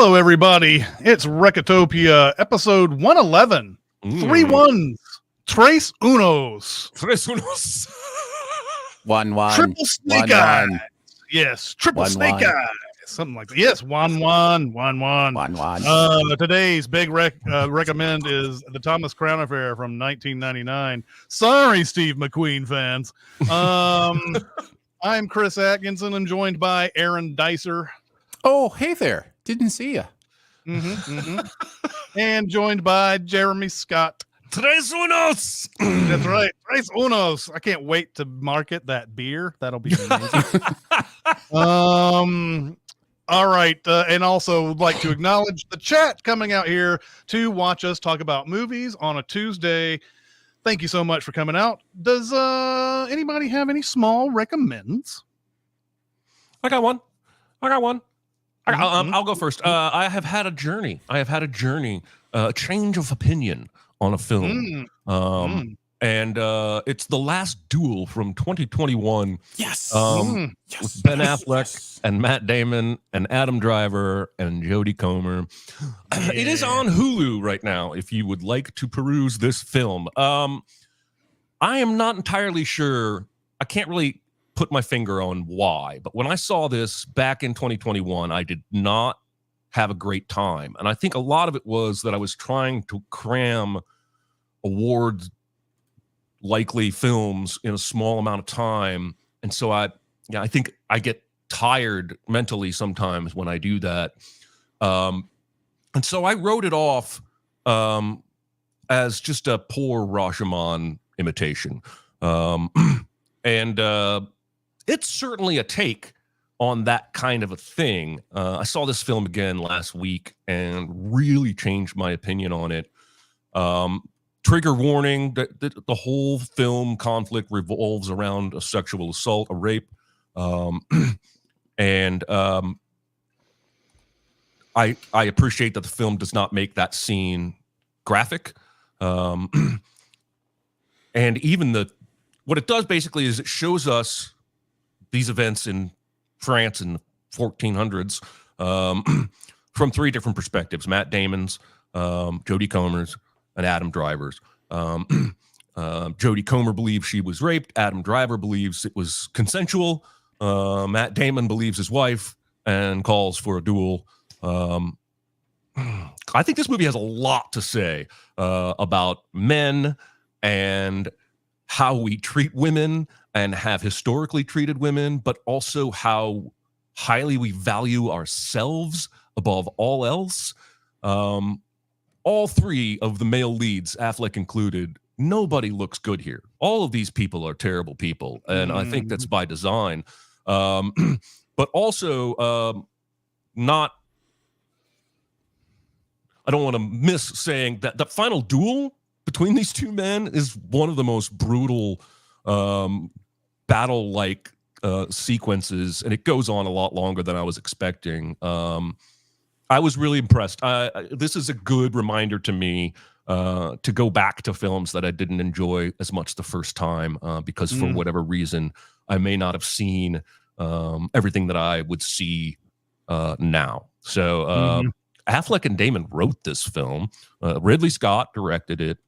Hello, everybody. It's Recotopia, episode 111. 3 ones. Tres unos. Tres unos. 1-1. Triple snake 1-1. eyes. Yes, triple 1-1. snake eyes. Something like that. Yes, 1-1. 1-1. 1-1. Today's big recommend is The Thomas Crown Affair from 1999. Sorry, Steve McQueen fans. I'm Chris Atkinson. I'm joined by Aaron Dicer. Oh, hey there. Didn't see you. And joined by Jeremy Scott. Tres unos. That's right. Tres unos. I can't wait to market that beer. That'll be amazing. All right. And also would like to acknowledge the chat coming out here to watch us talk about movies on a Tuesday. Thank you so much for coming out. Does anybody have any small recommends? I got one. I'll go first. I have had a journey. A change of opinion on a film. And it's The Last Duel from 2021. Yes. With Ben Affleck and Matt Damon and Adam Driver and Jodie Comer. It is on Hulu right now if you would like to peruse this film. I am not entirely sure. I can't really put my finger on why, but when I saw this back in 2021, I did not have a great time. And I think a lot of it was that I was trying to cram award likely films in a small amount of time. And so I think I get tired mentally sometimes when I do that. And so I wrote it off as just a poor Rashomon imitation. It's certainly a take on that kind of a thing. I saw this film again last week and really changed my opinion on it. Trigger warning, the whole film conflict revolves around a sexual assault, a rape. I appreciate that the film does not make that scene graphic. And even what it does basically is it shows us these events in France in the 1400s from three different perspectives: Matt Damon's, Jodie Comer's, and Adam Driver's. Jodie Comer believes she was raped. Adam Driver believes it was consensual. Matt Damon believes his wife and calls for a duel. I think this movie has a lot to say about men and how we treat women and have historically treated women, but also how highly we value ourselves above all else. All three of the male leads, Affleck included, nobody looks good here. All of these people are terrible people, and I think that's by design. But also not... I don't want to miss saying that the final duel between these two men is one of the most brutal battle-like sequences, and it goes on a lot longer than I was expecting. I was really impressed. This is a good reminder to me to go back to films that I didn't enjoy as much the first time because for whatever reason, I may not have seen everything that I would see now. So Affleck and Damon wrote this film. Ridley Scott directed it.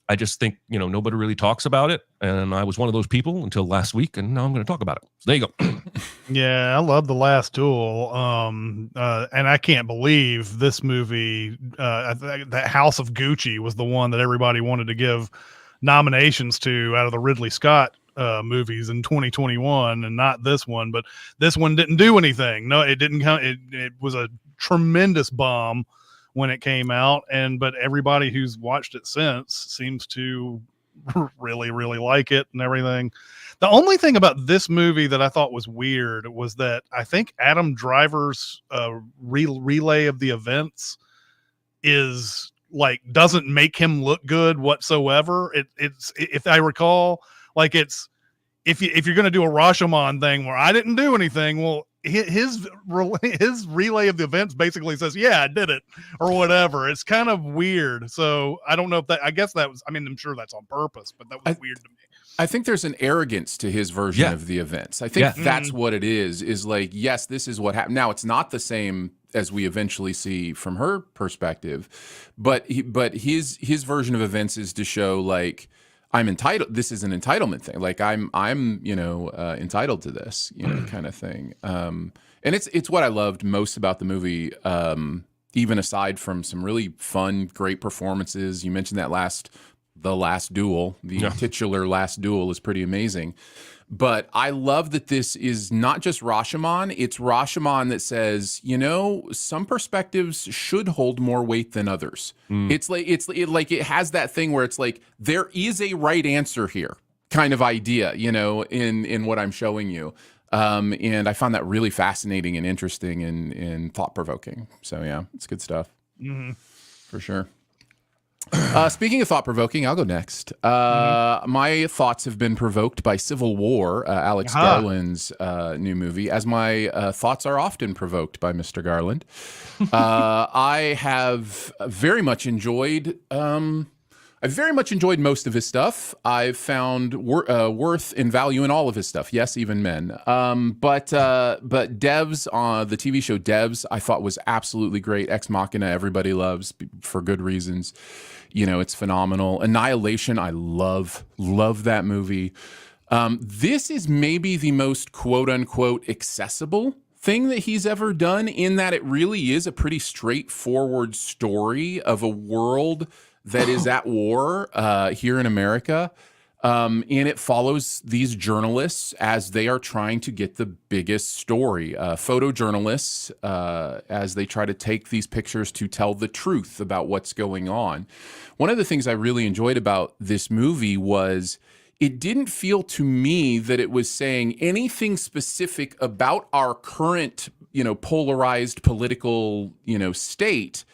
I just think, nobody really talks about it. And I was one of those people until last week, and now I'm going to talk about it. So there you go. Yeah, I love The Last Duel. And I can't believe this movie, that House of Gucci was the one that everybody wanted to give nominations to out of the Ridley Scott movies in 2021, and not this one. But this one didn't do anything. No, it didn't come. It was a tremendous bomb when it came out, but everybody who's watched it since seems to really, really like it and everything. The only thing about this movie that I thought was weird was that I think Adam Driver's relay of the events is doesn't make him look good whatsoever. It's if I recall, it's if you're going to do a Rashomon thing where I didn't do anything, well, his relay of the events basically says, yeah, I did it, or whatever. It's kind of weird. So I don't know if I guess that was, I'm sure that's on purpose, but that was weird to me. I think there's an arrogance to his version of the events. I think that's what it is yes, this is what happened. Now, it's not the same as we eventually see from her perspective. But his version of events is to show like I'm entitled. This is an entitlement thing. Like I'm entitled to this, kind of thing. And it's what I loved most about the movie. Even aside from some really fun, great performances, you mentioned that the Last Duel, the titular Last Duel is pretty amazing. But I love that this is not just Rashomon. It's Rashomon that says, some perspectives should hold more weight than others. It's like it has that thing where it's like there is a right answer here, kind of idea, in what I'm showing you. And I found that really fascinating and interesting and thought provoking. So yeah, it's good stuff for sure. Speaking of thought provoking, I'll go next. My thoughts have been provoked by Civil War, Alex Garland's new movie, as my thoughts are often provoked by Mr. Garland. I have very much enjoyed. I've very much enjoyed most of his stuff. I've found worth and value in all of his stuff. Yes, even Men. But Devs, the TV show Devs, I thought was absolutely great. Ex Machina, everybody loves for good reasons. It's phenomenal. Annihilation, I love that movie. This is maybe the most quote unquote accessible thing that he's ever done, in that it really is a pretty straightforward story of a world that is at war here in America. And it follows these journalists as they are trying to get the biggest story. Photojournalists, as they try to take these pictures to tell the truth about what's going on. One of the things I really enjoyed about this movie was it didn't feel to me that it was saying anything specific about our current, polarized political, state.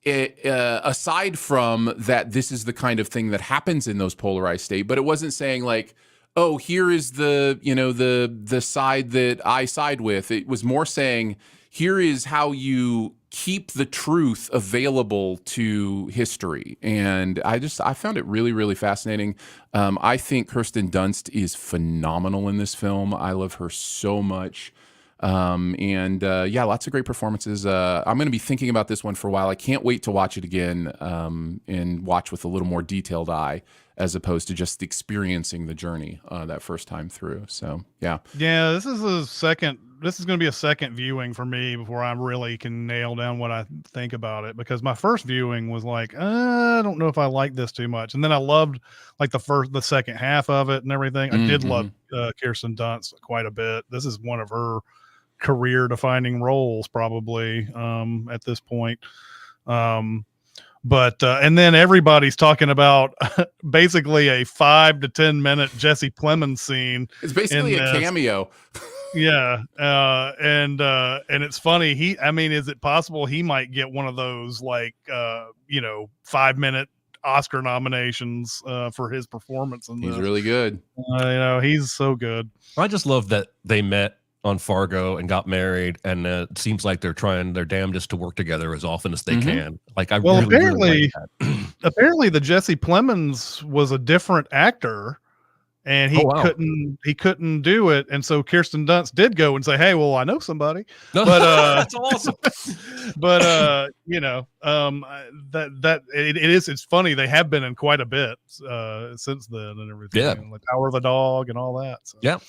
Aside from that, this is the kind of thing that happens in those polarized states, but it wasn't saying like, oh, here is the side that I side with. It was more saying, here is how you keep the truth available to history. And I found it really, really fascinating. I think Kirsten Dunst is phenomenal in this film. I love her so much. Lots of great performances. I'm going to be thinking about this one for a while. I can't wait to watch it again and watch with a little more detailed eye, as opposed to just experiencing the journey that first time through. So yeah. This is going to be a second viewing for me before I really can nail down what I think about it, because my first viewing was like, I don't know if I like this too much. And then I loved like the second half of it and everything. I did love Kirsten Dunst quite a bit. This is one of her career defining roles probably at this point. And then everybody's talking about basically a 5 to 10 minute Jesse Plemons scene. It's basically a cameo. Yeah. And it's funny. Is it possible he might get one of those 5-minute Oscar nominations for his performance in this? He's really good. He's so good. I just love that they met on Fargo and got married, and it seems like they're trying their damnedest to work together as often as they can. Like, apparently the Jesse Plemons was a different actor, and he couldn't do it, and so Kirsten Dunst did go and say, "Hey, well, I know somebody." But that's awesome. But it's funny, they have been in quite a bit since then and everything. Yeah, like Power of the Dog and all that. So. Yeah.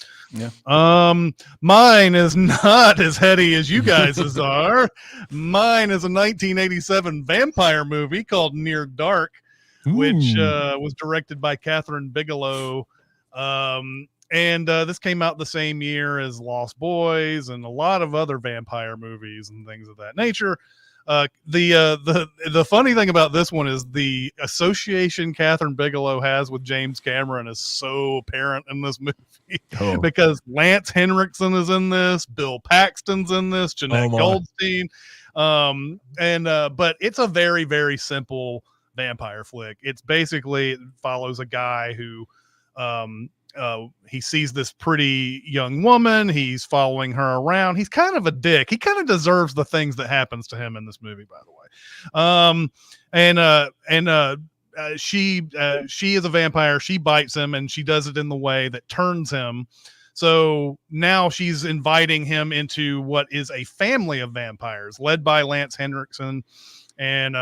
Mine is not as heady as you guys' are. Mine is a 1987 vampire movie called Near Dark, which was directed by Catherine Bigelow. And this came out the same year as Lost Boys and a lot of other vampire movies and things of that nature. The funny thing about this one is the association Catherine Bigelow has with James Cameron is so apparent in this movie because Lance Henriksen is in this, Bill Paxton's in this, Jeanette Goldstein. But it's a very, very simple vampire flick. It's basically, it follows a guy who, he sees this pretty young woman. He's following her around. He's kind of a dick. He kind of deserves the things that happens to him in this movie, by the way. She is a vampire. She bites him, and she does it in the way that turns him So now she's inviting him into what is a family of vampires led by Lance Henriksen. And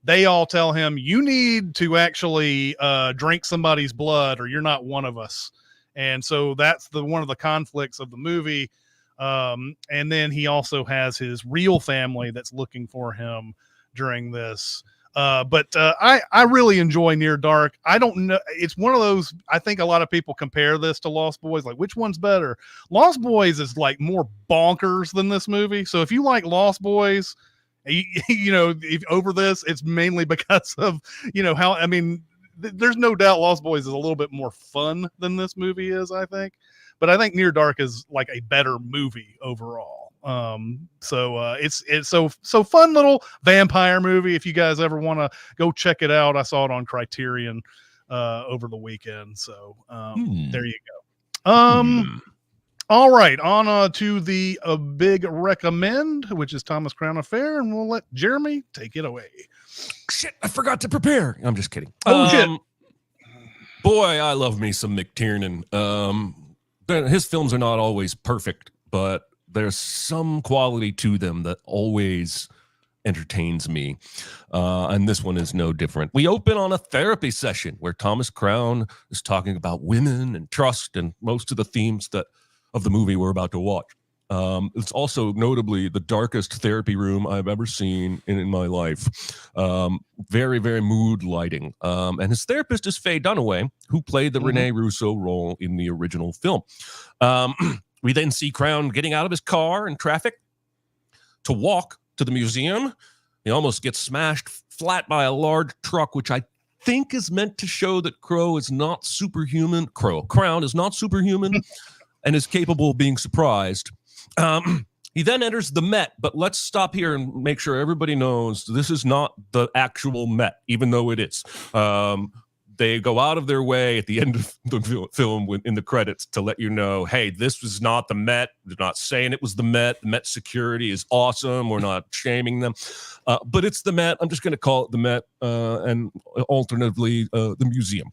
they all tell him, you need to actually drink somebody's blood or you're not one of us. And so that's one of the conflicts of the movie. And then he also has his real family that's looking for him during this. But I really enjoy Near Dark. I don't know. It's one of those, I think a lot of people compare this to Lost Boys. Like, which one's better? Lost Boys is like more bonkers than this movie. So if you like Lost Boys, you know, if over this, it's mainly because of, you know, how, I mean, there's no doubt Lost Boys is a little bit more fun than this movie is, I think. But I think Near Dark is like a better movie overall. So it's so fun little vampire movie. If you guys ever want to go check it out, I saw it on Criterion over the weekend. So there you go. All right, on to the big recommend, which is Thomas Crown Affair, and we'll let Jeremy take it away. Shit, I forgot to prepare. I'm just kidding. Shit. Boy, I love me some McTiernan. His films are not always perfect, but there's some quality to them that always entertains me. And this one is no different. We open on a therapy session where Thomas Crown is talking about women and trust and most of the themes of the movie we're about to watch. It's also notably the darkest therapy room I've ever seen in my life. Very, very mood lighting. And his therapist is Faye Dunaway, who played the Rene Russo role in the original film. We then see Crown getting out of his car in traffic to walk to the museum. He almost gets smashed flat by a large truck, which I think is meant to show that Crown is not superhuman and is capable of being surprised. He then enters the Met, but let's stop here and make sure everybody knows this is not the actual Met, even though it is. They go out of their way at the end of the film in the credits to let you know, hey, this was not the Met. They're not saying it was the Met. The Met security is awesome. We're not shaming them. But it's the Met. I'm just going to call it the Met and alternatively the museum.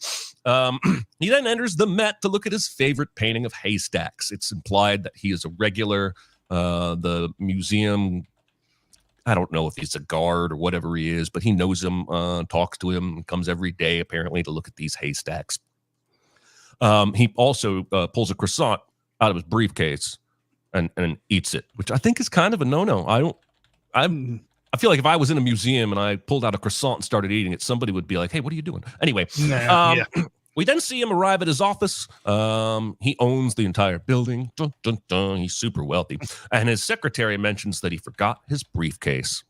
He then enters the Met to look at his favorite painting of haystacks. It's implied that he is a regular. The museum, I don't know if he's a guard or whatever he is, but he knows him, talks to him, comes every day apparently to look at these haystacks. He also pulls a croissant out of his briefcase and eats it, which I think is kind of a no-no. I feel like if I was in a museum and I pulled out a croissant and started eating it, somebody would be like, hey, what are you doing? Anyway, we then see him arrive at his office. He owns the entire building. Dun, dun, dun. He's super wealthy. And his secretary mentions that he forgot his briefcase.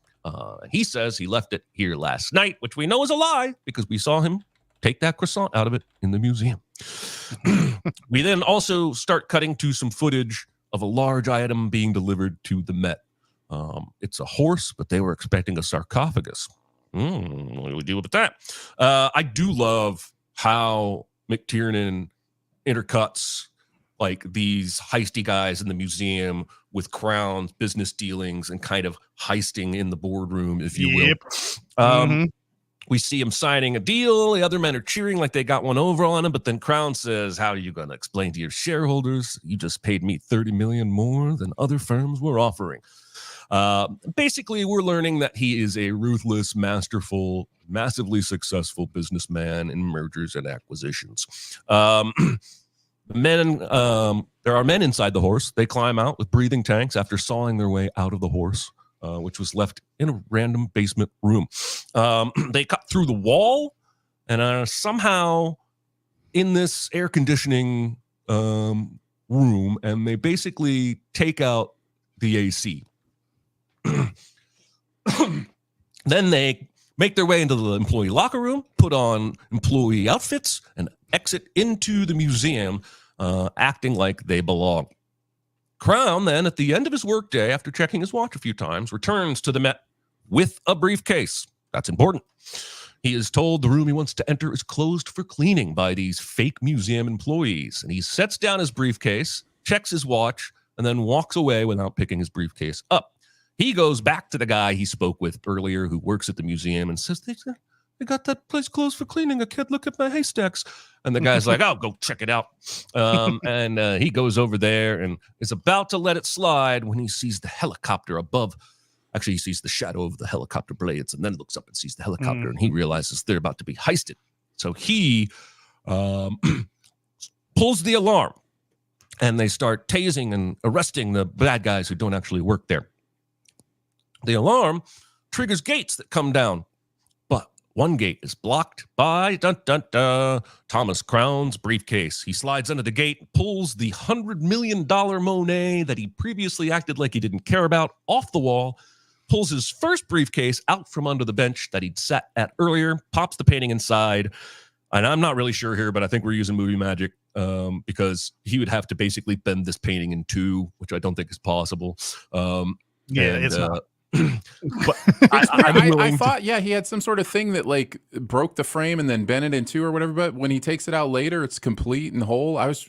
He says he left it here last night, which we know is a lie because we saw him take that croissant out of it in the museum. We then also start cutting to some footage of a large item being delivered to the Met. It's a horse, but they were expecting a sarcophagus. What do we do with that? I do love how McTiernan intercuts like these heisty guys in the museum with Crown's business dealings and kind of heisting in the boardroom, if you will. We see him signing a deal. The other men are cheering like they got one over on him. But then Crown says, how are you going to explain to your shareholders you just paid me $30 million more than other firms were offering? Basically, we're learning that he is a ruthless, masterful, massively successful businessman in mergers and acquisitions. There are men inside the horse. They climb out with breathing tanks after sawing their way out of the horse, which was left in a random basement room. They cut through the wall and are somehow in this air conditioning room, and they basically take out the AC. Then they make their way into the employee locker room, put on employee outfits, and exit into the museum, acting like they belong. Crown then, at the end of his workday, after checking his watch a few times, returns to the Met with a briefcase. That's important. He is told the room he wants to enter is closed for cleaning by these fake museum employees, and he sets down his briefcase, checks his watch, and then walks away without picking his briefcase up. He goes back to the guy he spoke with earlier who works at the museum and says, they got that place closed for cleaning. I can't look at my haystacks. And the guy's like, "I'll go check it out." And he goes over there and is about to let it slide when he sees the helicopter above. Actually, he sees the shadow of the helicopter blades and then looks up and sees the helicopter, and he realizes they're about to be heisted. So he pulls the alarm, and they start tasing and arresting the bad guys who don't actually work there. The alarm triggers gates that come down, but one gate is blocked by Thomas Crown's briefcase. He slides under the gate, pulls the $100 million Monet that he previously acted like he didn't care about off the wall, pulls his first briefcase out from under the bench that he'd sat at earlier, pops the painting inside. And I'm not really sure here, but I think we're using movie magic because he would have to basically bend this painting in two, which I don't think is possible. It's not. But I thought, he had some sort of thing that like broke the frame and then bent it in two or whatever. But when he takes it out later, it's complete and whole. I was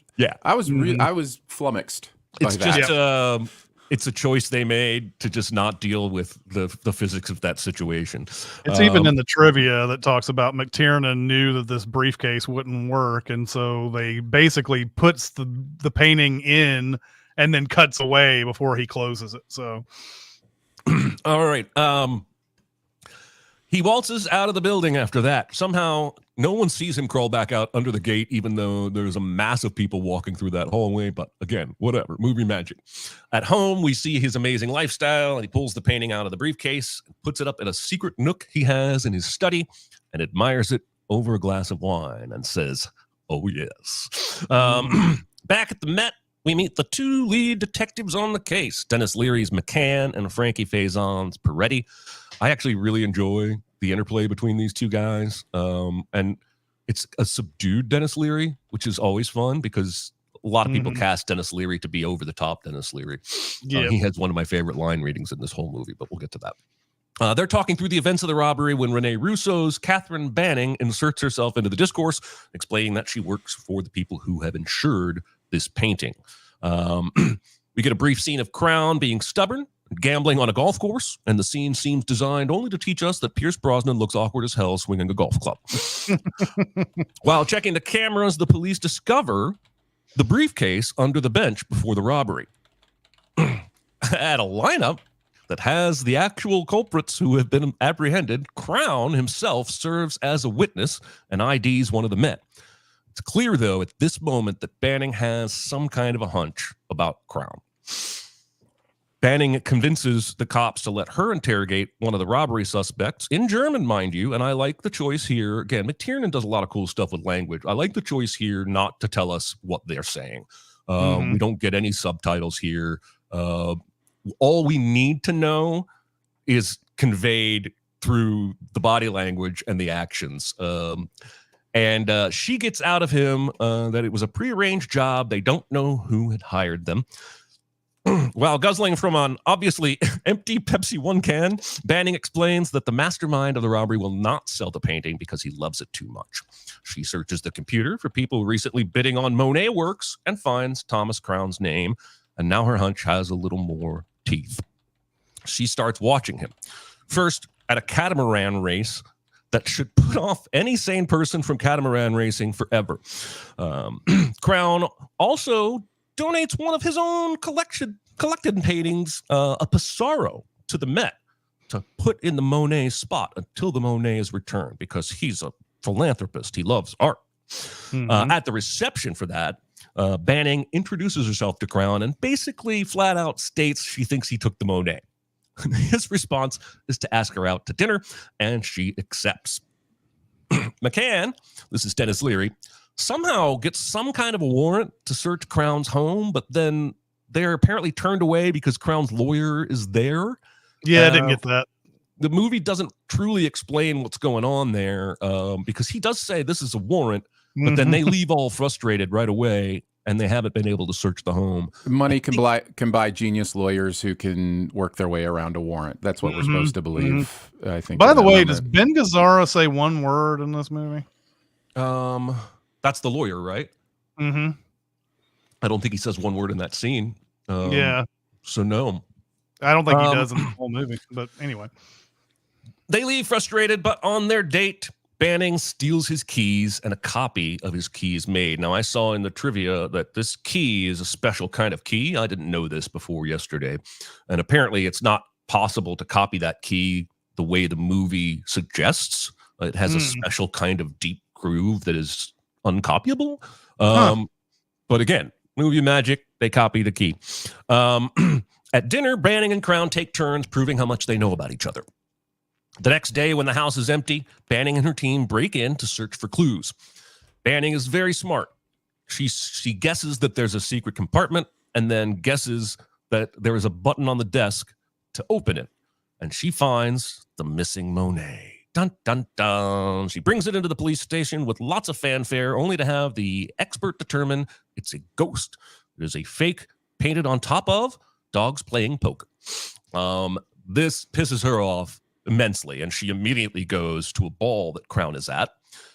flummoxed. It's just it's a choice they made to just not deal with the physics of that situation. It's even in the trivia that talks about McTiernan knew that this briefcase wouldn't work, and so they basically puts the painting in and then cuts away before he closes it. So, all right. He waltzes out of the building after that. Somehow, no one sees him crawl back out under the gate, even though there's a mass of people walking through that hallway. But again, whatever, movie magic. At home, we see his amazing lifestyle, and he pulls the painting out of the briefcase, puts it up in a secret nook he has in his study, and admires it over a glass of wine and says, "Oh, yes." Back at the Met, we meet the two lead detectives on the case, Dennis Leary's McCann and Frankie Faison's Peretti. I actually really enjoy the interplay between these two guys. And it's a subdued Dennis Leary, which is always fun because a lot of people cast Dennis Leary to be over the top Dennis Leary. He has one of my favorite line readings in this whole movie, but we'll get to that. They're talking through the events of the robbery when Rene Russo's Catherine Banning inserts herself into the discourse, explaining that she works for the people who have insured this painting. We get a brief scene of Crown being stubborn, gambling on a golf course, and the scene seems designed only to teach us that Pierce Brosnan looks awkward as hell swinging a golf club. While checking the cameras, the police discover the briefcase under the bench before the robbery. At a lineup that has the actual culprits who have been apprehended, Crown himself serves as a witness and IDs one of the men. It's clear, though, at this moment that Banning has some kind of a hunch about Crown. Banning convinces the cops to let her interrogate one of the robbery suspects, in German, mind you, and I like the choice here. Again, McTiernan does a lot of cool stuff with language. I like the choice here not to tell us what they're saying. We don't get any subtitles here. All we need to know is conveyed through the body language and the actions. And she gets out of him that it was a prearranged job. They don't know who had hired them. While guzzling from an obviously empty Pepsi One can, Banning explains that the mastermind of the robbery will not sell the painting because he loves it too much. She searches the computer for people recently bidding on Monet works and finds Thomas Crown's name, and now her hunch has a little more teeth. She starts watching him. First, at a catamaran race that should put off any sane person from catamaran racing forever. Crown also donates one of his own collected paintings, a Pissarro, to the Met to put in the Monet spot until the Monet is returned because he's a philanthropist. He loves art. At the reception for that, Banning introduces herself to Crown and basically flat out states she thinks he took the Monet. His response is to ask her out to dinner, and she accepts. McCann, this is Dennis Leary, somehow gets some kind of a warrant to search Crown's home, but then they're apparently turned away because Crown's lawyer is there. Yeah, I didn't get that. The movie doesn't truly explain what's going on there because he does say this is a warrant, but then they leave all frustrated right away, and they haven't been able to search the home. Money can buy genius lawyers who can work their way around a warrant. That's what we're supposed to believe, I think. By the way, does Ben Gazzara say one word in this movie? That's the lawyer, right? I don't think he says one word in that scene. Yeah. So no. I don't think he does in the whole movie, but anyway. They leave frustrated, but on their date, Banning steals his keys, and a copy of his key is made. Now, I saw in the trivia that this key is a special kind of key. I didn't know this before yesterday. And apparently it's not possible to copy that key the way the movie suggests. It has a special kind of deep groove that is uncopyable. But again, movie magic, they copy the key. At dinner, Banning and Crown take turns proving how much they know about each other. The next day, when the house is empty, Banning and her team break in to search for clues. Banning is very smart. She guesses that there's a secret compartment and then guesses that there is a button on the desk to open it. And she finds the missing Monet. Dun, dun, dun. She brings it into the police station with lots of fanfare, only to have the expert determine it's a ghost. It is a fake painted on top of dogs playing poker. This pisses her off immensely, and she immediately goes to a ball that Crown is at.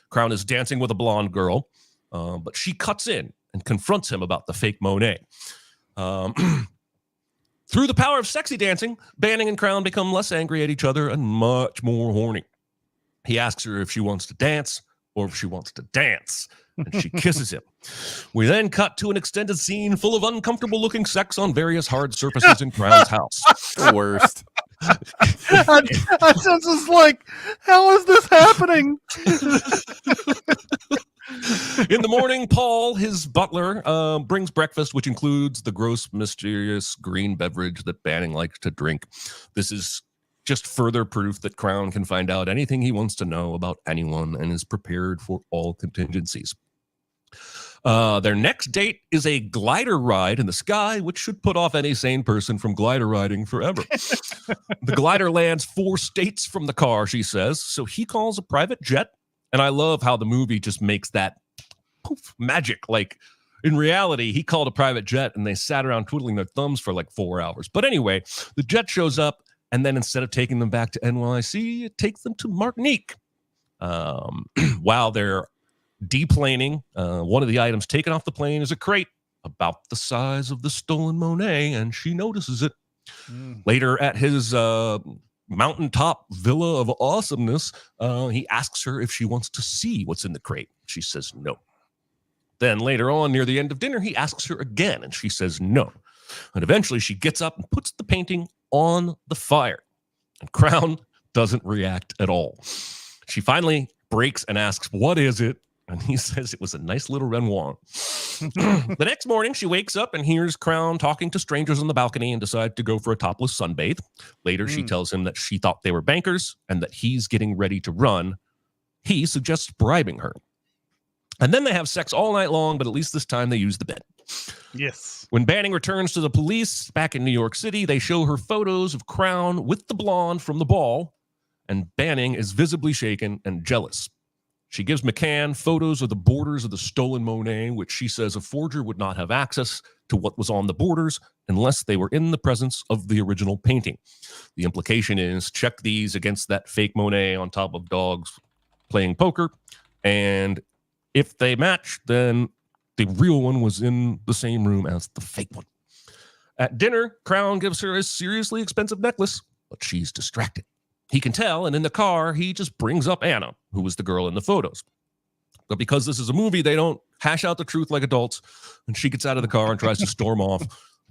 Crown is dancing with a blonde girl, but she cuts in and confronts him about the fake Monet. Through the power of sexy dancing, Banning and Crown become less angry at each other and much more horny. He asks her if she wants to dance or if she wants to dance, and she kisses him. We then cut to an extended scene full of uncomfortable-looking sex on various hard surfaces in Crown's house. The worst. I was just like, how is this happening? In the morning, Paul, his butler, brings breakfast, which includes the gross, mysterious green beverage that Banning likes to drink. This is just further proof that Crown can find out anything he wants to know about anyone and is prepared for all contingencies. Their next date is a glider ride in the sky, which should put off any sane person from glider riding forever. The glider lands 4 states from the car, she says, so he calls a private jet. And I love how the movie just makes that poof magic. Like, in reality, he called a private jet and they sat around twiddling their thumbs for like 4 hours. But anyway, the jet shows up, and then instead of taking them back to NYC, it takes them to Martinique. While they're deplaning, one of the items taken off the plane is a crate about the size of the stolen Monet, and she notices it. Later at his mountaintop villa of awesomeness, he asks her if she wants to see what's in the crate. She says no. Then later on, near the end of dinner, he asks her again, and she says no. And eventually she gets up and puts the painting on the fire. And Crown doesn't react at all. She finally breaks and asks, "What is it?" And he says it was a nice little Renoir. The next morning, she wakes up and hears Crown talking to strangers on the balcony and decides to go for a topless sunbathe. Later, she tells him that she thought they were bankers and that he's getting ready to run. He suggests bribing her. And then they have sex all night long, but at least this time they use the bed. Yes. When Banning returns to the police back in New York City, they show her photos of Crown with the blonde from the ball, and Banning is visibly shaken and jealous. She gives McCann photos of the borders of the stolen Monet, which she says a forger would not have access to what was on the borders unless they were in the presence of the original painting. The implication is check these against that fake Monet on top of dogs playing poker, and if they match, then the real one was in the same room as the fake one. At dinner, Crown gives her a seriously expensive necklace, but she's distracted. He can tell, and in the car, he just brings up Anna, who was the girl in the photos. But because this is a movie, they don't hash out the truth like adults, and she gets out of the car and tries to storm off.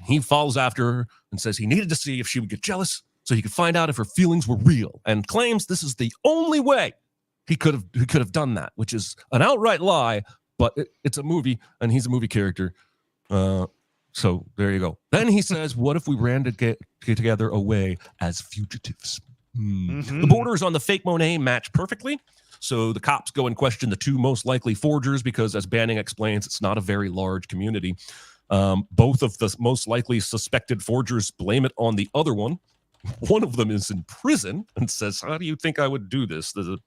He follows after her and says he needed to see if she would get jealous so he could find out if her feelings were real, and claims this is the only way he could have done that, which is an outright lie, but it's a movie, and he's a movie character. So there you go. Then he says, what if we ran to get together away as fugitives? The borders on the fake Monet match perfectly. So the cops go and question the 2 most likely forgers because, as Banning explains, it's not a very large community. Both of the most likely suspected forgers blame it on the other one. One of them is in prison and says, how do you think I would do this? The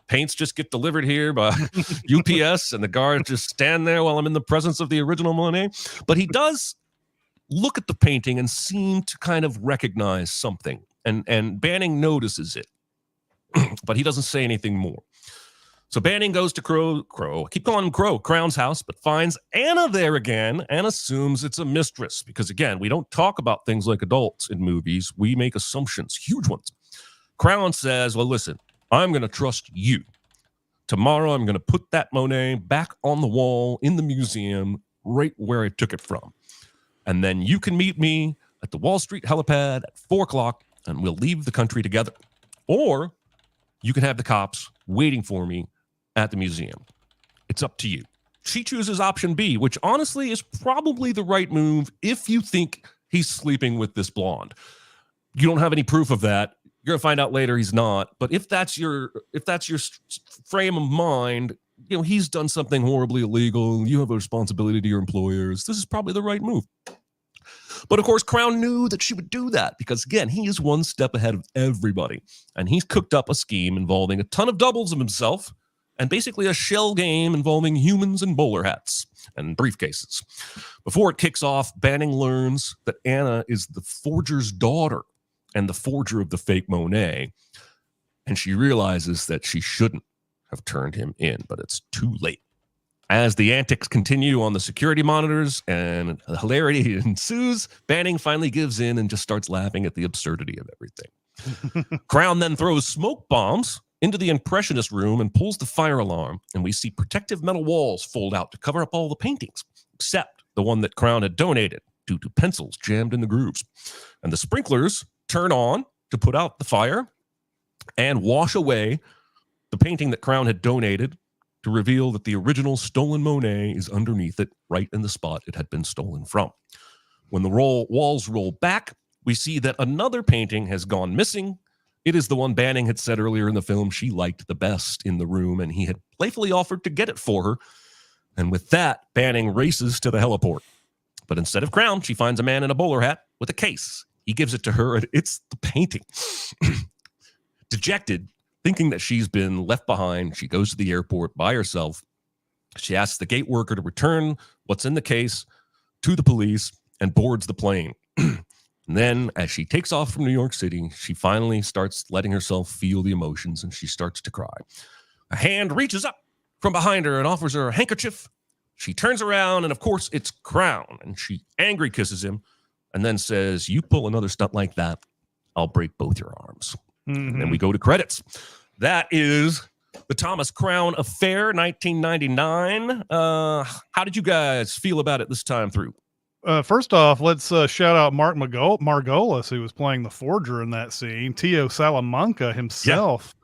paints just get delivered here by UPS and the guards just stand there while I'm in the presence of the original Monet. But he does look at the painting and seem to kind of recognize something. And Banning notices it, but he doesn't say anything more. So Banning goes to Crow, keep calling him Crow, Crown's house, but finds Anna there again and assumes it's a mistress. Because again, we don't talk about things like adults in movies. We make assumptions, huge ones. Crown says, well, listen, I'm going to trust you tomorrow I'm going to put that Monet back on the wall in the museum right where I took it from. And then you can meet me at the Wall Street helipad at 4:00 and we'll leave the country together. Or you can have the cops waiting for me at the museum. It's up to you. She chooses option B, which honestly is probably the right move if you think he's sleeping with this blonde. You don't have any proof of that. You're going to find out later he's not. But if that's your frame of mind, you know, he's done something horribly illegal. You have a responsibility to your employers. This is probably the right move. But of course, Crown knew that she would do that because, again, he is one step ahead of everybody. And he's cooked up a scheme involving a ton of doubles of himself and basically a shell game involving humans and bowler hats and briefcases. Before it kicks off, Banning learns that Anna is the forger's daughter and the forger of the fake Monet. And she realizes that she shouldn't have turned him in, but it's too late. As the antics continue on the security monitors and hilarity ensues, Banning finally gives in and just starts laughing at the absurdity of everything. Crown then throws smoke bombs into the impressionist room and pulls the fire alarm, and we see protective metal walls fold out to cover up all the paintings, except the one that Crown had donated due to pencils jammed in the grooves. And the sprinklers turn on to put out the fire and wash away the painting that Crown had donated to reveal that the original stolen Monet is underneath it, right in the spot it had been stolen from. When the walls roll back, we see that another painting has gone missing. It is the one Banning had said earlier in the film she liked the best in the room, and he had playfully offered to get it for her. And with that, Banning races to the heliport. But instead of Crown, she finds a man in a bowler hat with a case. He gives it to her, and it's the painting. Dejected, thinking that she's been left behind, she goes to the airport by herself. She asks the gate worker to return what's in the case to the police and boards the plane. And then, as she takes off from New York City, she finally starts letting herself feel the emotions, and she starts to cry. A hand reaches up from behind her and offers her a handkerchief. She turns around, and of course, it's Crown, and she angry kisses him and then says, "You pull another stunt like that, I'll break both your arms." And then we go to credits. That is the Thomas Crown Affair, 1999. How did you guys feel about it this time through? First off, let's shout out Mark Margolis, who was playing the forger in that scene. Tio Salamanca himself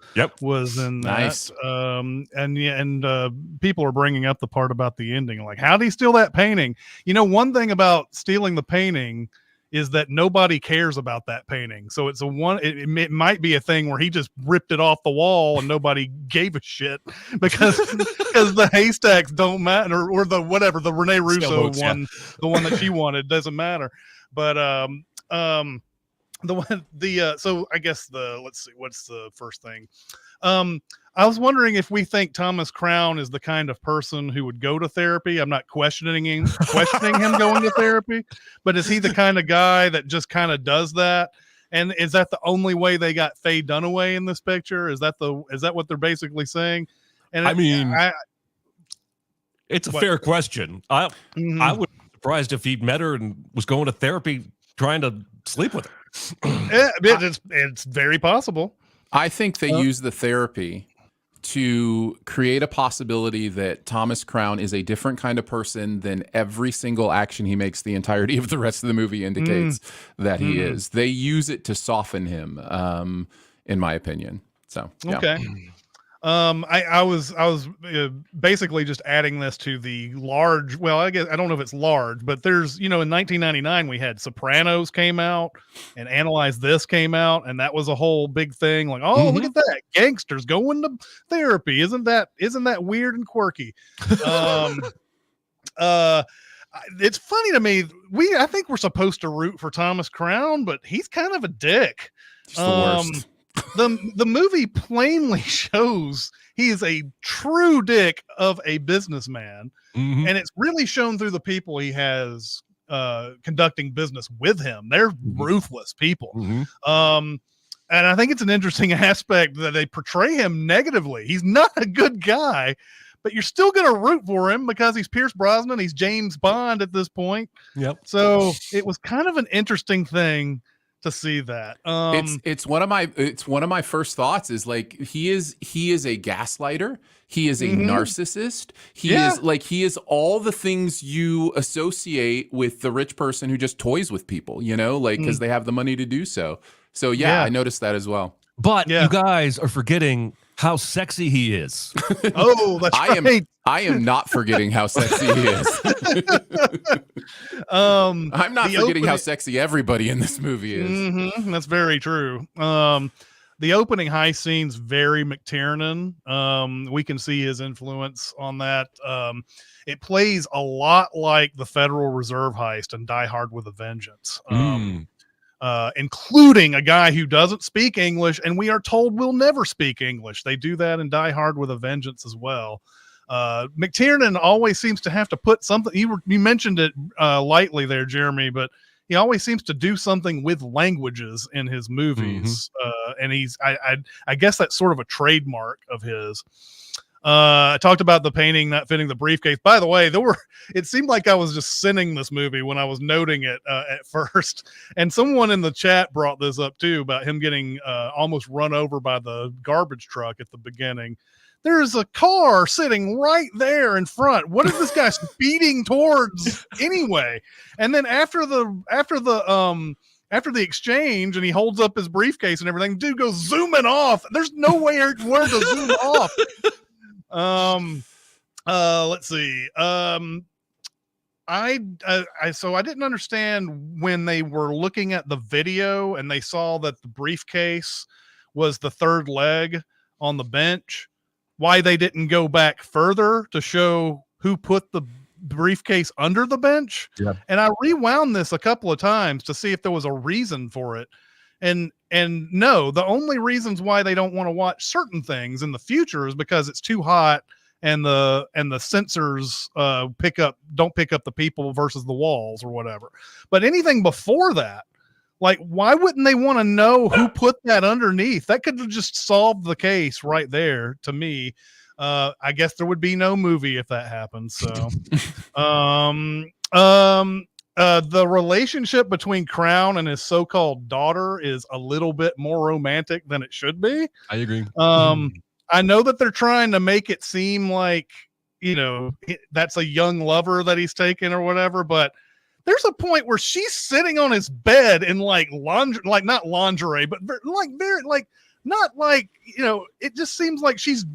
was in that. Nice. And people are bringing up the part about the ending. Like, how did he steal that painting? You know, one thing about stealing the painting is that nobody cares about that painting. So it's it might be a thing where he just ripped it off the wall and nobody gave a shit because the haystacks don't matter, or the whatever, the Rene Russo one, the one that she wanted doesn't matter. But so I guess let's see, what's the first thing? I was wondering if we think Thomas Crown is the kind of person who would go to therapy. I'm not questioning him going to therapy, but is he the kind of guy that just kind of does that? And is that the only way they got Faye Dunaway in this picture? Is that what they're basically saying? And I mean, it's a fair question. I would be surprised if he'd met her and was going to therapy trying to sleep with her. It's very possible. I think they use the therapy to create a possibility that Thomas Crown is a different kind of person than every single action he makes the entirety of the rest of the movie indicates that he is. They use it to soften him, in my opinion. So, yeah. Okay. I was basically just adding this to the large. Well, I guess I don't know if it's large, but there's, in 1999 we had Sopranos came out and Analyze This came out, and that was a whole big thing. Like, oh, look at that, gangsters going to therapy. Isn't that weird and quirky? It's funny to me. I think we're supposed to root for Thomas Crown, but he's kind of a dick. He's the worst. The movie plainly shows he is a true dick of a businessman, and it's really shown through the people he has conducting business with him. They're ruthless people. And I think it's an interesting aspect that they portray him negatively. He's not a good guy, but you're still going to root for him because he's Pierce Brosnan. He's James Bond at this point. Yep. So it was kind of an interesting thing to see that. It's one of my first thoughts is like he is a gaslighter. He is a narcissist. He is all the things you associate with the rich person who just toys with people, like because they have the money to do so. So yeah, I noticed that as well. But you guys are forgetting how sexy he is. Oh, that's right. I am not forgetting how sexy he is. I'm not forgetting how sexy everybody in this movie is. That's very true. The opening heist scene's very McTiernan. We can see his influence on that. It plays a lot like the Federal Reserve heist and Die Hard with a Vengeance. Including a guy who doesn't speak English, and we are told will never speak English. They do that in Die Hard with a Vengeance as well. McTiernan always seems to have to put something. You mentioned it lightly there, Jeremy, but he always seems to do something with languages in his movies, and I guess that's sort of a trademark of his. I talked about the painting not fitting the briefcase. By the way, it seemed like I was just sinning this movie when I was noting it at first. And someone in the chat brought this up too, about him getting almost run over by the garbage truck at the beginning. There's a car sitting right there in front. What is this guy speeding towards anyway? And then after the exchange and he holds up his briefcase and everything, dude goes zooming off. There's no way where to zoom off. Let's see. I didn't understand when they were looking at the video and they saw that the briefcase was the third leg on the bench, why they didn't go back further to show who put the briefcase under the bench. Yeah. And I rewound this a couple of times to see if there was a reason for it. And no, the only reasons why they don't want to watch certain things in the future is because it's too hot and the sensors don't pick up the people versus the walls or whatever. But anything before that, like, why wouldn't they want to know who put that underneath? That could have just solved the case right there to me. I guess there would be no movie if that happened. So, the relationship between Crown and his so-called daughter is a little bit more romantic than it should be. I agree. I know that they're trying to make it seem like, that's a young lover that he's taken or whatever, but there's a point where she's sitting on his bed in like not lingerie, but it just seems like she's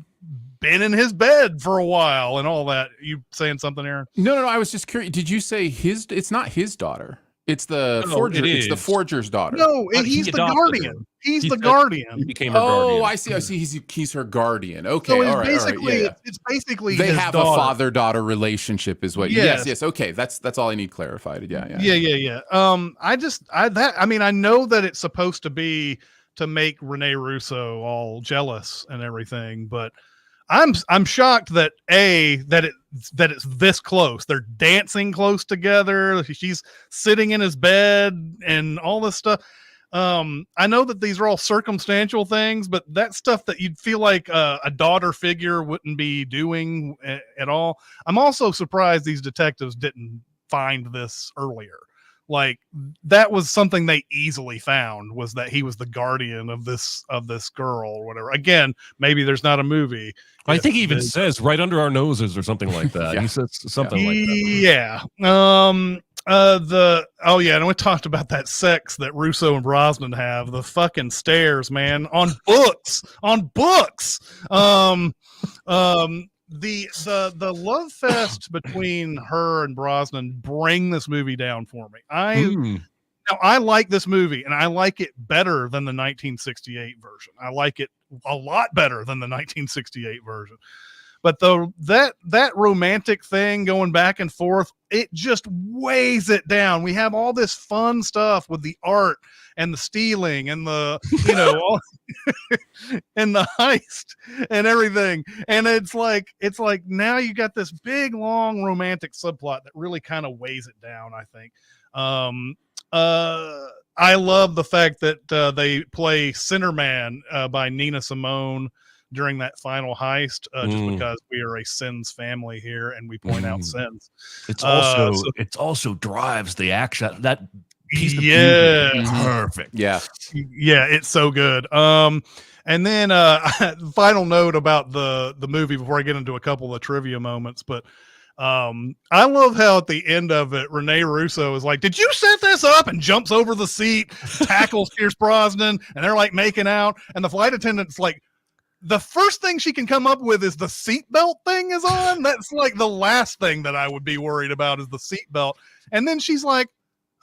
been in his bed for a while and all that. You saying something, Aaron? No. I was just curious. Did you say it's not his daughter? It's the forger. It's the forger's daughter. No, he's the guardian. He's the guardian. He became her guardian. Oh, I see. He's her guardian. Okay, so all right. It's basically they have daughter. A father-daughter relationship, is what. Yes. Okay, that's all I need clarified. Yeah. I know that it's supposed to be to make Rene Russo all jealous and everything, but I'm shocked that it's this close. They're dancing close together. She's sitting in his bed and all this stuff. I know that these are all circumstantial things, but that's stuff that you'd feel like a daughter figure wouldn't be doing at all. I'm also surprised these detectives didn't find this earlier. Like, that was something they easily found, was that he was the guardian of this girl or whatever. Again, maybe there's not a movie. I think he even says right under our noses or something like that. He says something like that. Yeah. And we talked about that sex that Russo and Brosnan have, the fucking stairs, man, on books. The love fest between her and Brosnan bring this movie down for me. Now, I like this movie, and I like it better than the 1968 version. I like it a lot better than the 1968 version. But that romantic thing going back and forth, it just weighs it down. We have all this fun stuff with the art and the stealing and the, and the heist and everything. And it's like now you got this big, long romantic subplot that really kind of weighs it down, I think. I love the fact that they play Sinnerman by Nina Simone during that final heist, just because we are a sins family here and we point out sins. It's also drives the action. That piece of Yeah. TV. Perfect. Yeah. Yeah, it's so good. And then final note about the movie before I get into a couple of trivia moments, but I love how at the end of it, Rene Russo is like, "Did you set this up?" and jumps over the seat, tackles Pierce Brosnan, and they're like making out, and the flight attendant's like, the first thing she can come up with is the seatbelt thing is on. That's like the last thing that I would be worried about is the seatbelt. And then she's like,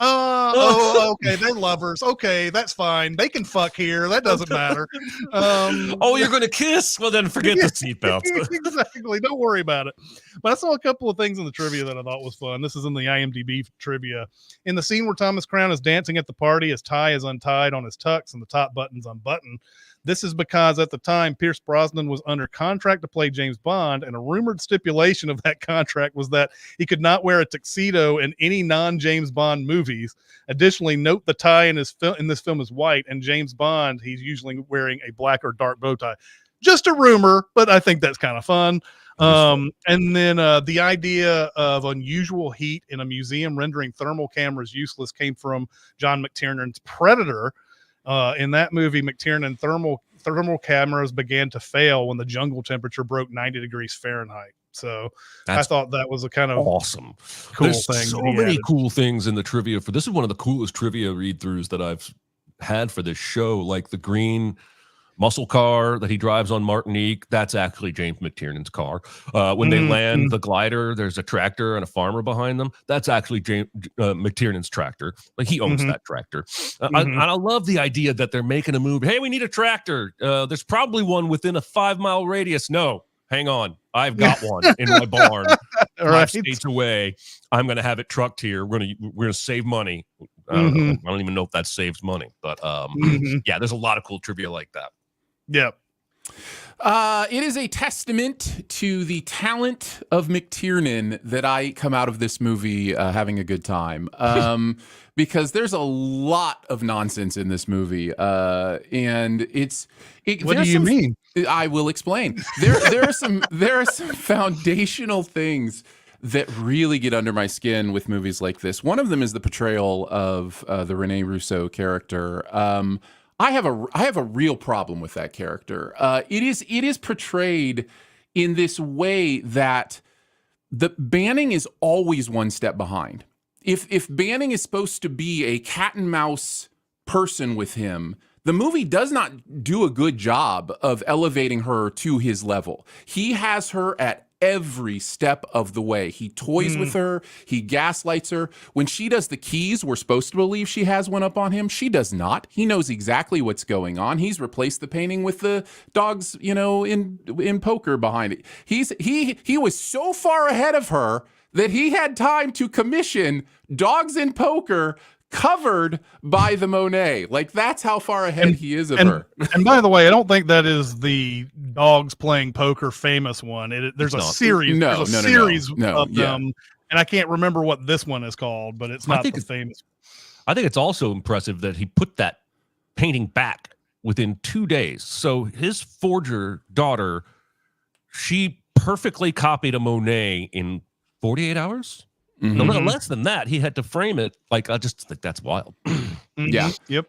okay, they're lovers. Okay, that's fine. They can fuck here. That doesn't matter. Oh, you're going to kiss? Well, then forget the seatbelt. Exactly. Don't worry about it. But I saw a couple of things in the trivia that I thought was fun. This is in the IMDb trivia. In the scene where Thomas Crown is dancing at the party, his tie is untied on his tux and the top button's unbuttoned. This is because at the time, Pierce Brosnan was under contract to play James Bond, and a rumored stipulation of that contract was that he could not wear a tuxedo in any non-James Bond movies. Additionally, note the tie in this film is white, and James Bond, he's usually wearing a black or dark bow tie. Just a rumor, but I think that's kind of fun. And then the idea of unusual heat in a museum rendering thermal cameras useless came from John McTiernan's Predator. In that movie, McTiernan thermal cameras began to fail when the jungle temperature broke 90 degrees Fahrenheit. So I thought that was a kind of awesome, cool There's thing. So many cool things in the trivia for this is one of the coolest trivia read-throughs that I've had for this show. Like the green muscle car that he drives on Martinique, that's actually James McTiernan's car. When they land the glider, there's a tractor and a farmer behind them. That's actually James McTiernan's tractor. Like he owns that tractor. I love the idea that they're making a movie. Hey, we need a tractor. There's probably one within a 5-mile radius. No, hang on. I've got one in my barn 5 states away. I'm going to have it trucked here. We're going to save money. I don't even know if that saves money, but yeah, there's a lot of cool trivia like that. Yeah. It is a testament to the talent of McTiernan that I come out of this movie having a good time. Because there's a lot of nonsense in this movie. And what do you mean? I will explain. There are some foundational things that really get under my skin with movies like this. One of them is the portrayal of the Rene Russo character. I have a real problem with that character. It is portrayed in this way that the Banning is always one step behind. If Banning is supposed to be a cat and mouse person with him, the movie does not do a good job of elevating her to his level. He has her at every step of the way. He toys with her. He gaslights her. When she does the keys, we're supposed to believe she has one up on him. She does not. He knows exactly what's going on. He's replaced the painting with the dogs, in poker behind it. He was so far ahead of her that he had time to commission dogs in poker covered by the Monet. Like, that's how far ahead he is of her. And by the way, I don't think that is the dogs playing poker famous one. There's a series. There's a series of them, and I can't remember what this one is called, but it's not the famous. I think it's also impressive that he put that painting back within 2 days. So his forger daughter, she perfectly copied a Monet in 48 hours. No, less than that. He had to frame it. Like, I just think that's wild. Yeah. Yep.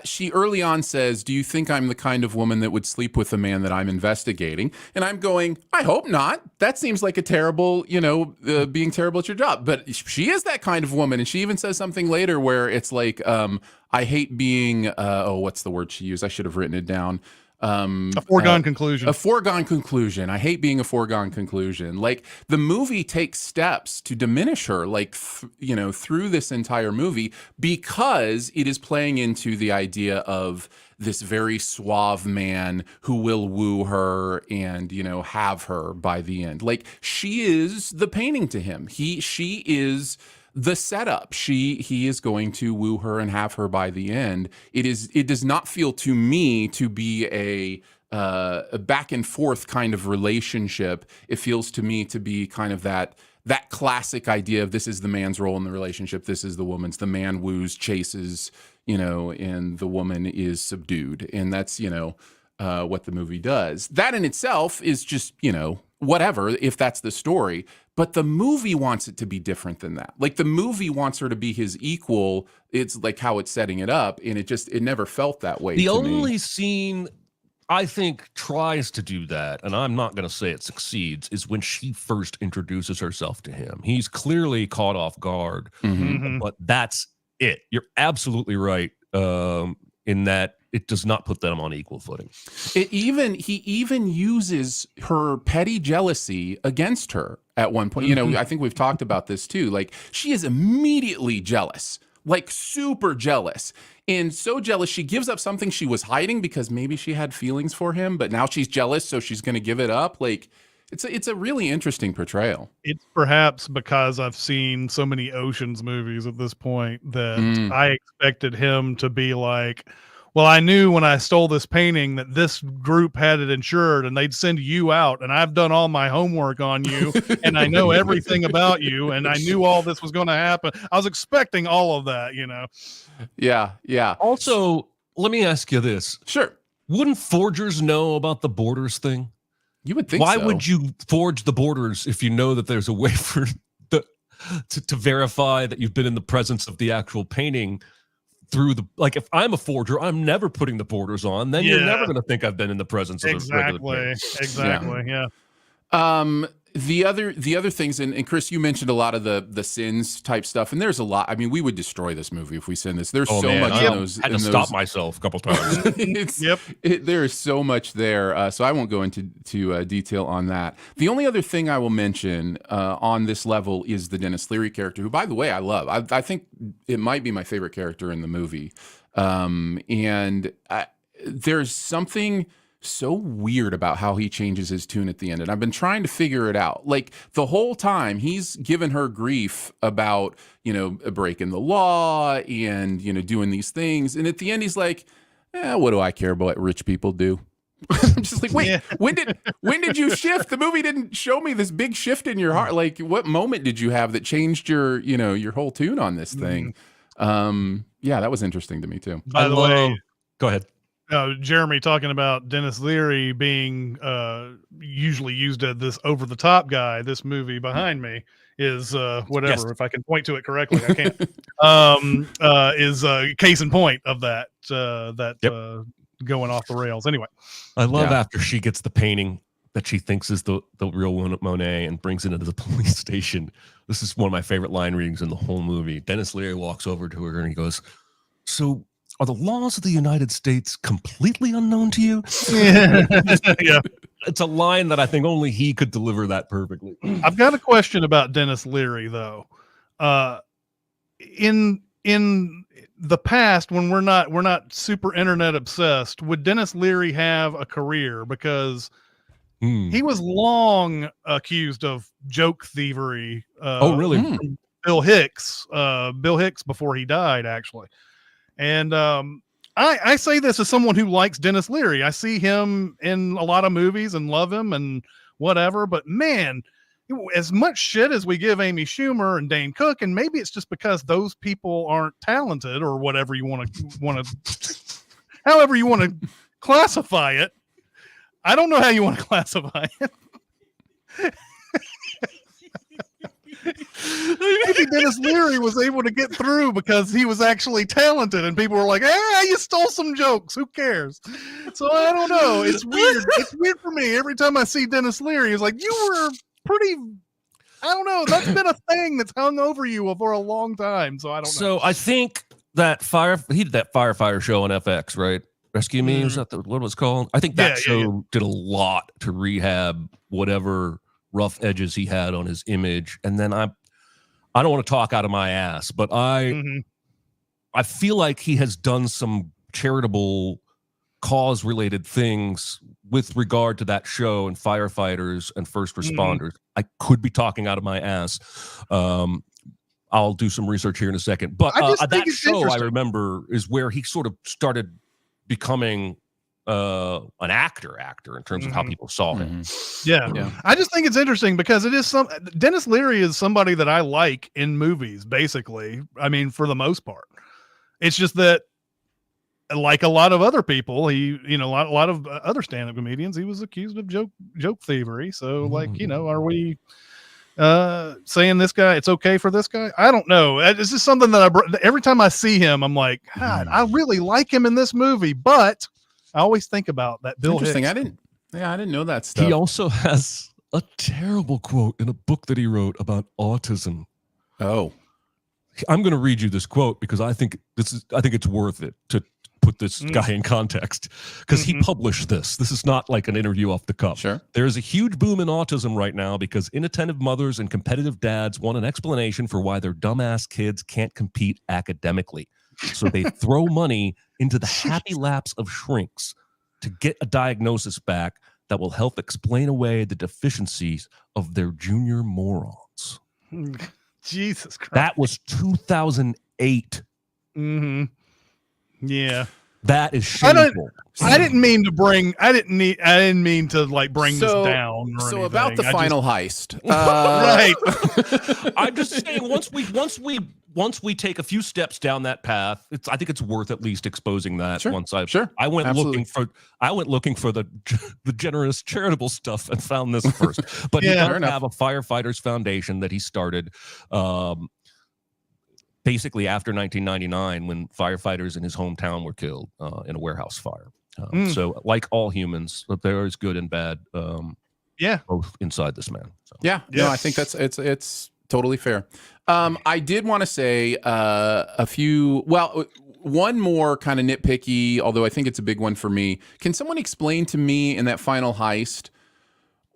She early on says, "Do you think I'm the kind of woman that would sleep with a man that I'm investigating?" And I'm going, I hope not. That seems like a terrible, being terrible at your job. But she is that kind of woman. And she even says something later where it's like, I hate being, what's the word she used? I should have written it down. A foregone conclusion. A foregone conclusion. I hate being a foregone conclusion. Like, the movie takes steps to diminish her, like, through this entire movie, because it is playing into the idea of this very suave man who will woo her and, have her by the end. Like, she is the painting to him. She is the setup. He is going to woo her and have her by the end. It does not feel to me to be a back and forth kind of relationship. It feels to me to be kind of that classic idea of this is the man's role in the relationship, this is the woman's. The man woos, chases, and the woman is subdued. And that's, what the movie does. That in itself is just, whatever, if that's the story. But the movie wants it to be different than that. Like the movie wants her to be his equal. It's like how it's setting it up, and it never felt that way. The to only me. scene I think tries to do that, and I'm not going to say it succeeds, is when she first introduces herself to him. He's clearly caught off guard, but that's it. You're absolutely right in that it does not put them on equal footing. He even uses her petty jealousy against her at one point. You know, I think we've talked about this too. Like she is immediately jealous, like super jealous. And so jealous, she gives up something she was hiding because maybe she had feelings for him, but now she's jealous, so she's going to give it up. Like, it's a really interesting portrayal. It's perhaps because I've seen so many Ocean's movies at this point that I expected him to be like, well, I knew when I stole this painting that this group had it insured and they'd send you out, and I've done all my homework on you and I know everything about you and I knew all this was going to happen. I was expecting all of that, you know? Yeah. Also, let me ask you this. Sure. Wouldn't forgers know about the borders thing? You would think Why so. would you forge the borders if you know that there's a way for to verify that you've been in the presence of the actual painting through the, like, if I'm a forger, I'm never putting the borders on. Then you're never going to think I've been in the presence of the regular painting. Exactly. Yeah. The other things, and Chris, you mentioned a lot of the sins type stuff, and there's a lot. I mean, we would destroy this movie if we sin this. There's much in those. I had to stop myself a couple times. There is so much there, so I won't go into detail on that. The only other thing I will mention on this level is the Dennis Leary character, who, by the way, I love. I think it might be my favorite character in the movie, there's something so weird about how he changes his tune at the end, and I've been trying to figure it out. Like the whole time he's given her grief about, breaking the law and doing these things, and at the end he's like, what do I care about what rich people do? I'm just like, wait, when did you shift? The movie didn't show me this big shift in your heart. Like, what moment did you have that changed your whole tune on this thing? That was interesting to me too. By the way, go ahead. Jeremy talking about Dennis Leary being usually used as this over-the-top guy. This movie behind me is whatever. If I can point to it correctly, I can't. Is case in point of that. Going off the rails. Anyway, I love after she gets the painting that she thinks is the real Monet and brings it into the police station. This is one of my favorite line readings in the whole movie. Dennis Leary walks over to her and he goes, "So, are the laws of the United States completely unknown to you?" Yeah. It's a line that I think only he could deliver that perfectly. I've got a question about Dennis Leary, though. In the past, when we're not super internet obsessed, would Dennis Leary have a career? Because he was long accused of joke thievery. Oh, really? From Bill Hicks before he died, actually. And I say this as someone who likes Dennis Leary. I see him in a lot of movies and love him and whatever. But man, as much shit as we give Amy Schumer and Dane Cook, and maybe it's just because those people aren't talented or whatever you want to, however you want to classify it. I don't know how you want to classify it. Maybe Dennis Leary was able to get through because he was actually talented and people were like, you stole some jokes. Who cares? So I don't know. It's weird. It's weird for me. Every time I see Dennis Leary, it's like, you were pretty, I don't know. That's been a thing that's hung over you for a long time. So I don't know. So I think that he did that firefighter show on FX, right? Rescue Me, is that what it was called? I think that show did a lot to rehab whatever rough edges he had on his image. And then I don't want to talk out of my ass, but I feel like he has done some charitable cause related things with regard to that show and firefighters and first responders. I could be talking out of my ass. I'll do some research here in a second, but that show I remember is where he sort of started becoming an actor in terms of how people saw him. Yeah. I just think it's interesting because it is Dennis Leary is somebody that I like in movies, basically. I mean, for the most part. It's just that, like a lot of other people, he, a lot of other stand-up comedians, he was accused of joke thievery. So, are we saying this guy, it's okay for this guy. I don't know. It's just something that every time I see him, I'm like, God, I really like him in this movie, but I always think about that Bill Interesting. Hicks. I didn't know that stuff. He also has a terrible quote in a book that he wrote about autism. Oh, I'm going to read you this quote because I think it's worth it to put this guy in context, because he published this. This is not like an interview off the cuff. Sure. There is a huge boom in autism right now because inattentive mothers and competitive dads want an explanation for why their dumbass kids can't compete academically. So they throw money into the happy laps of shrinks to get a diagnosis back that will help explain away the deficiencies of their junior morons. Jesus Christ. That was 2008. Mm-hmm. Yeah. That is shameful. I didn't mean to bring like bring this down. Or so anything. about the final heist, right? I'm just saying, once we take a few steps down that path, I think it's worth at least exposing that. Sure, I went absolutely. looking for the generous charitable stuff and found this first. But he Fair does enough. have a firefighters foundation that he started. Basically after 1999, when firefighters in his hometown were killed in a warehouse fire. So like all humans, there is good and bad both inside this man. So. Yeah, no, I think it's totally fair. I did want to say one more kind of nitpicky, although I think it's a big one for me. Can someone explain to me in that final heist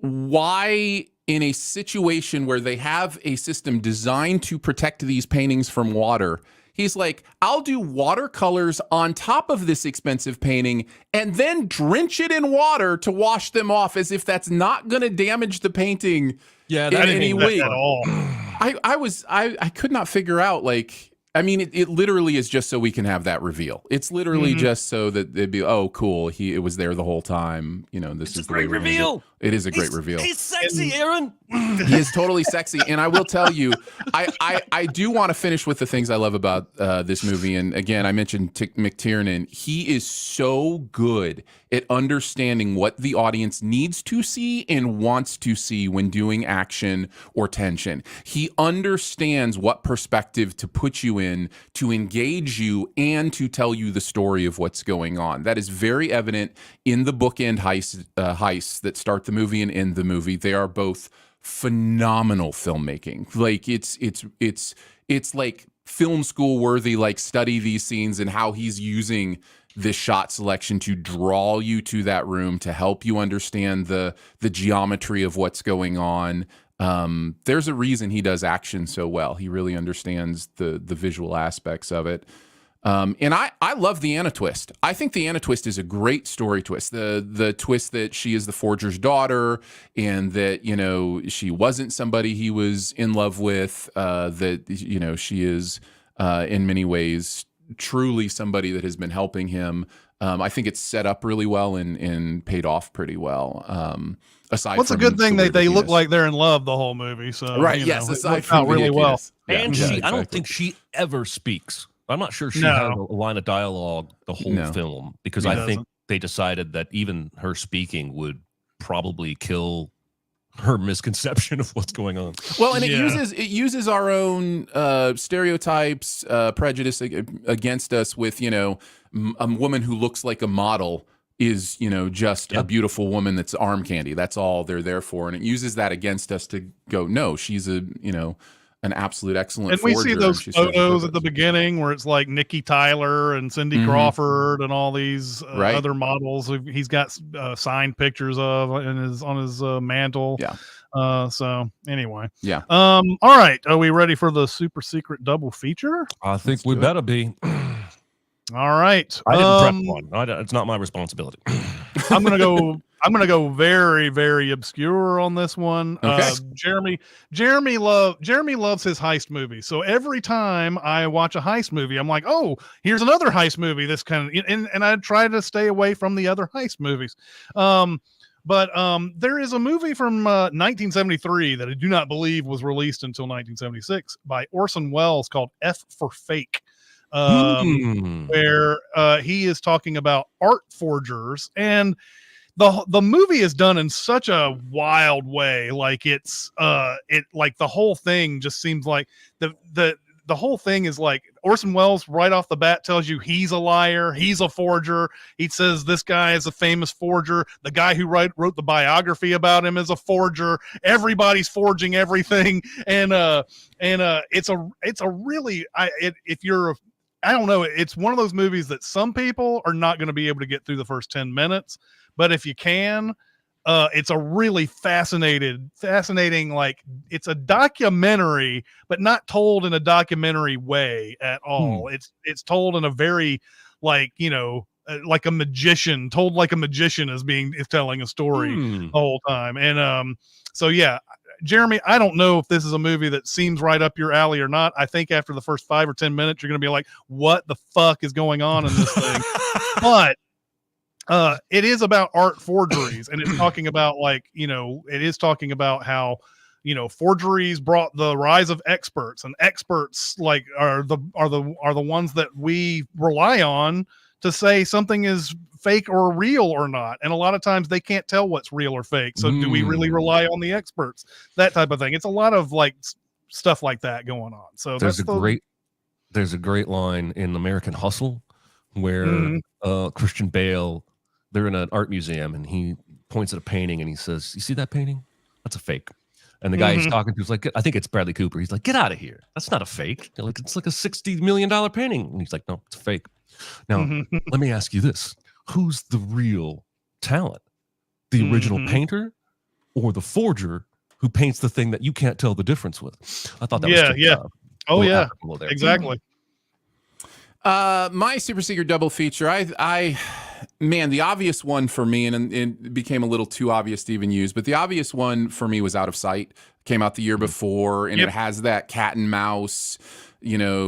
why, in a situation where they have a system designed to protect these paintings from water, he's like, I'll do watercolors on top of this expensive painting and then drench it in water to wash them off, as if that's not going to damage the painting in any way at all. I could not figure out, like, I mean, it literally is just so we can have that reveal. It's literally just so that they'd be, oh, cool, it was there the whole time. You know, this is the great reveal. It is a great reveal. He's sexy, Aaron. He is totally sexy. And I will tell you, I do want to finish with the things I love about this movie. And again, I mentioned McTiernan. He is so good at understanding what the audience needs to see and wants to see when doing action or tension. He understands what perspective to put you in to engage you and to tell you the story of what's going on. That is very evident in the bookend heists that start the movie and end the movie. They are both phenomenal filmmaking. Like it's like film school worthy. Like, study these scenes and how he's using this shot selection to draw you to that room, to help you understand the geometry of what's going on. There's a reason he does action so well. He really understands the visual aspects of it. And I love the Anna twist. I think the Anna twist is a great story twist. The twist that she is the forger's daughter, and that, you know, she wasn't somebody he was in love with, that, you know, she is in many ways truly somebody that has been helping him. I think it's set up really well and paid off pretty well. Aside What's from a good thing the they look weirdness. like they're in love the whole movie. So Right, you yes, know, aside it from out really well. Yeah, And yeah, I don't exactly. think she ever speaks. I'm not sure she No. has a line of dialogue the whole No. film, because She I think doesn't. they decided that even her speaking would probably kill her misconception of what's going on. Well, and Yeah. it uses our own stereotypes, prejudice against us with, you know, a woman who looks like a model is, you know, just a beautiful woman that's arm candy. That's all they're there for. And it uses that against us to go, no, she's an absolute excellent And we forger, see those she serves a photos at the purpose. beginning where it's like Nikki Tyler and Cindy Crawford and all these Right. other models who he's got signed pictures of on his mantle. Yeah. So anyway. Yeah. All right. Are we ready for the super secret double feature? I think we do it. better be. All right. I didn't prep one. It's not my responsibility. I'm gonna go very, very obscure on this one. Okay. Jeremy loves his heist movies. So every time I watch a heist movie, I'm like, oh, here's another heist movie. This kind of, and I try to stay away from the other heist movies. But there is a movie from 1973 that I do not believe was released until 1976 by Orson Welles called F for Fake. Where he is talking about art forgers, and the movie is done in such a wild way. Like like the whole thing just seems like the whole thing is like Orson Welles right off the bat tells you he's a liar, he's a forger. He says this guy is a famous forger. The guy who wrote the biography about him is a forger. Everybody's forging everything, and it's a really if you're I don't know, it's one of those movies that some people are not going to be able to get through the first 10 minutes, but if you can, it's a really fascinating, like it's a documentary, but not told in a documentary way at all. It's told in a very like, like a magician, told like a magician is telling a story the whole time. And so yeah, Jeremy, I don't know if this is a movie that seems right up your alley or not. I think after the first 5 or 10 minutes, you're going to be like, what the fuck is going on in this thing? But it is about art forgeries, and it's talking about like, it is talking about how, forgeries brought the rise of experts, and experts like are the ones that we rely on to say something is fake or real or not. And a lot of times they can't tell what's real or fake. So do we really rely on the experts? That type of thing. It's a lot of like stuff like that going on. So there's a great line in American Hustle where Christian Bale, they're in an art museum and he points at a painting and he says, "You see that painting? That's a fake." And the guy he's talking to is like, I think it's Bradley Cooper. He's like, "Get out of here. That's not a fake. Like, it's like a $60 million painting." And he's like, "No, it's fake." Now, let me ask you this. Who's the real talent? The original painter or the forger who paints the thing that you can't tell the difference with? I thought that was Oh yeah, exactly. My super secret double feature, man, the obvious one for me, and it became a little too obvious to even use, but the obvious one for me was Out of Sight. Came out the year before, and it has that cat and mouse,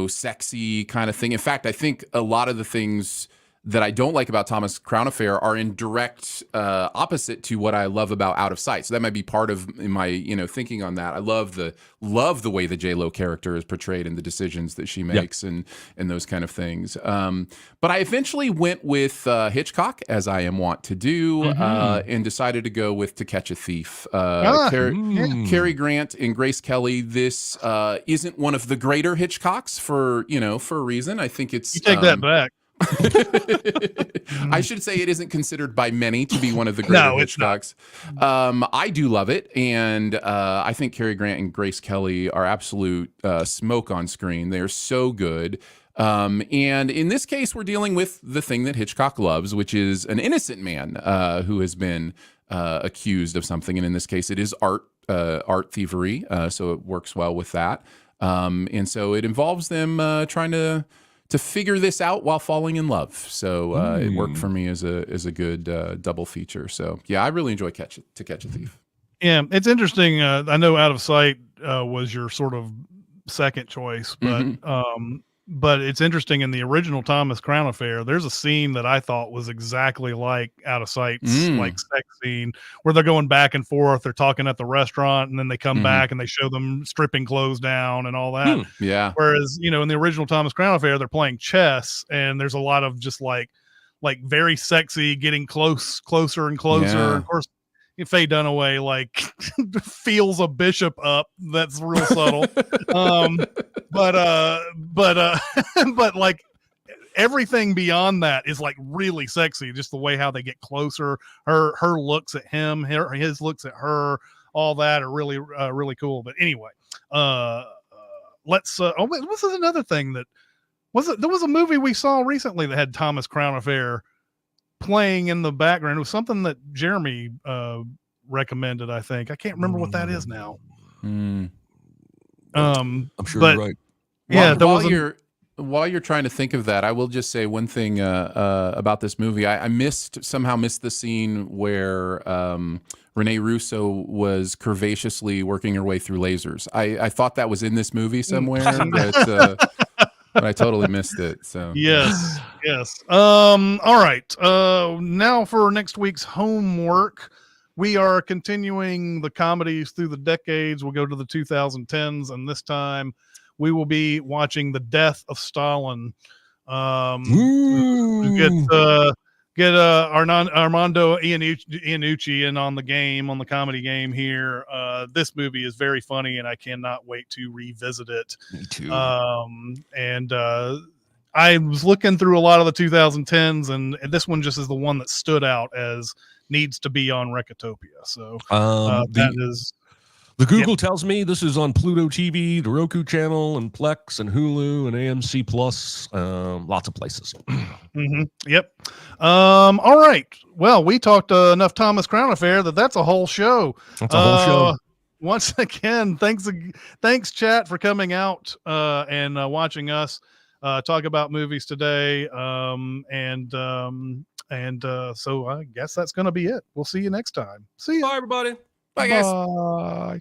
sexy kind of thing. In fact, I think a lot of the things that I don't like about Thomas Crown Affair are in direct opposite to what I love about Out of Sight. So that might be part of my thinking on that. I love the way the J-Lo character is portrayed and the decisions that she makes and those kind of things. But I eventually went with Hitchcock, as I am wont to do, and decided to go with To Catch a Thief. Cary Grant and Grace Kelly. This isn't one of the greater Hitchcocks for a reason. I think it's you take that back. I should say it isn't considered by many to be one of the greater Hitchcocks. I do love it, and I think Cary Grant and Grace Kelly are absolute smoke on screen. They're so good. And in this case, we're dealing with the thing that Hitchcock loves, which is an innocent man who has been accused of something, and in this case, it is art thievery. So it works well with that. And so it involves them trying to figure this out while falling in love. So it worked for me as a good double feature. So yeah, I really enjoy To Catch a Thief. Yeah, it's interesting. I know Out of Sight was your sort of second choice, but it's interesting in the original Thomas Crown Affair, there's a scene that I thought was exactly like Out of Sight's like sex scene where they're going back and forth. They're talking at the restaurant and then they come back and they show them stripping clothes down and all that. Yeah. Whereas, in the original Thomas Crown Affair, they're playing chess and there's a lot of just like very sexy, getting closer and closer. Yeah. Of course, Faye Dunaway like feels a bishop up. That's real subtle. But like everything beyond that is like really sexy. Just the way how they get closer, her looks at him, his looks at her, all that are really really cool. But anyway, let's. This is another thing that there was a movie we saw recently that had Thomas Crown Affair playing in the background. It was something that Jeremy recommended. I think I can't remember what that is now. I'm sure you're right. Yeah, while you're trying to think of that, I will just say one thing about this movie. I somehow missed the scene where Rene Russo was curvaceously working her way through lasers. I thought that was in this movie somewhere, but I totally missed it. So yes. All right. Now for next week's homework, we are continuing the comedies through the decades. We'll go to the 2010s, and this time we will be watching The Death of Stalin. get Armando Iannucci in on the comedy game here. This movie is very funny, and I cannot wait to revisit it. Me too. And I was looking through a lot of the 2010s, and this one just is the one that stood out as needs to be on Recotopia. So that is. The Google tells me this is on Pluto TV, the Roku channel, and Plex, and Hulu, and AMC Plus, lots of places. Yep. All right. Well, we talked enough Thomas Crown Affair that's a whole show. That's a whole show. Once again, thanks, chat, for coming out and watching us talk about movies today. So I guess that's going to be it. We'll see you next time. See you. Bye, everybody. Bye, guys. Bye.